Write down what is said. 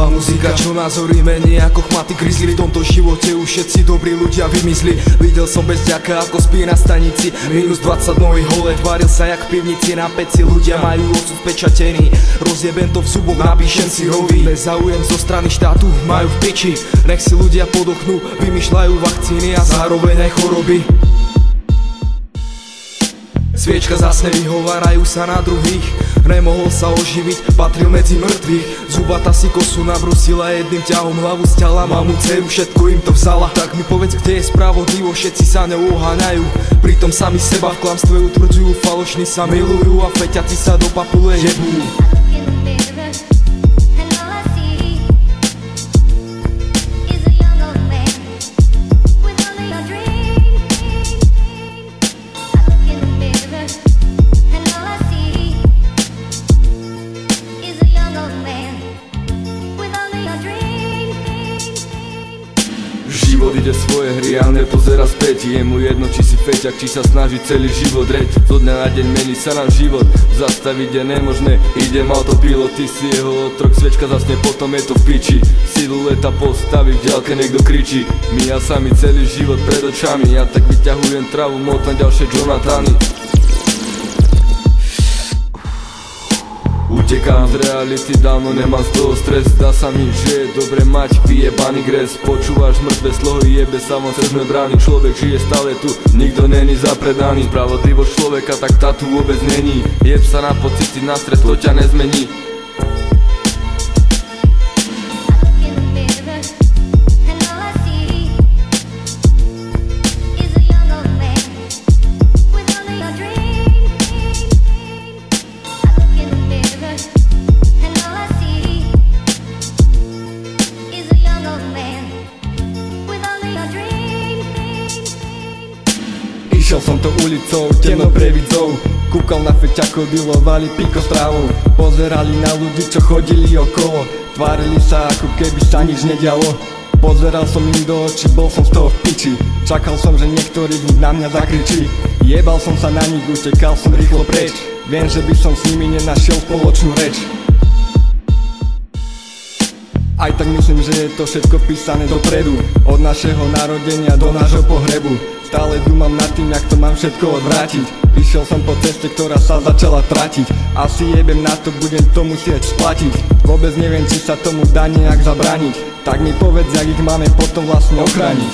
Nová muzika, čo názory mení ako chmaty grizzly. V tomto živote už všetci dobrí ľudia vymysli. Videl som bezďaka ako spí na stanici. Minus 20 nových hole, tvaril sa jak v pivnici na peci. Ľudia majú odsud pečatený, rozjebem to v zuboch, napíšem si rový. Bez záujem zo strany štátu majú v piči. Nech si ľudia podochnú, vymýšľajú vakcíny a zároveň aj choroby. Sviečka zasne, vyhovárajú sa na druhých. Nemohol sa oživiť, patril medzi mŕtvych. Zubata si kosu nabrusila, jedným ťahom hlavu stiala. Mamu, dceru, všetko im to vzala. Tak mi povedz, kde je spravodlivo, všetci sa ňou oháňajú. Pritom sami seba v klamstve utvrdzujú, falošní sa milujú a feťaci sa do papule jebú. Život ide svoje hry a nepozerá späť. Je mu jedno, či si feťak, či sa snaží celý život reť. Zo dňa na deň mení sa nám život, zastaviť je nemožné. Idem autopilot, ty si jeho otrok. Sviečka zasne, potom je to v piči. Siluleta postaví, v ďalke niekto kričí. Míja sa mi celý život pred očami. Ja tak vyťahujem travu, motam ďalšie Jonathany. Utekám z reality, dávno nemám z toho stres. Zdá sa mi, že je dobre mať vyjebaný gres. Počúvaš mŕtve slohy, jebe sa von cez sme brány. Človek žije stále tu, nikto není zapredaný. Spravodlivosť človeka, tak tá tu vôbec není. Jeb sa na pocity, na stres, to ťa nezmení. Išiel som to ulicou, temno previdzou. Kúkal na feťakov, dilovali piko s trávou. Pozerali na ľudí, čo chodili okolo. Tvárili sa, ako keby sa nič nedialo. Pozeral som im do očí, bol som z toho v piči. Čakal som, že niektorý z nich na mňa zakričí. Jebal som sa na nich, utekal som rýchlo preč. Viem, že by som s nimi nenašiel spoločnú reč. Aj tak myslím, že je to všetko písané dopredu. Od našeho narodenia do nášho pohrebu. Stále dúmam nad tým, jak to mám všetko odvrátiť. Išiel som po ceste, ktorá sa začala tratiť. Asi jebem na to, budem to musieť splatiť. Vôbec neviem, či sa tomu dá nejak zabrániť. Tak mi povedz, jak ich máme potom vlastne ochrániť.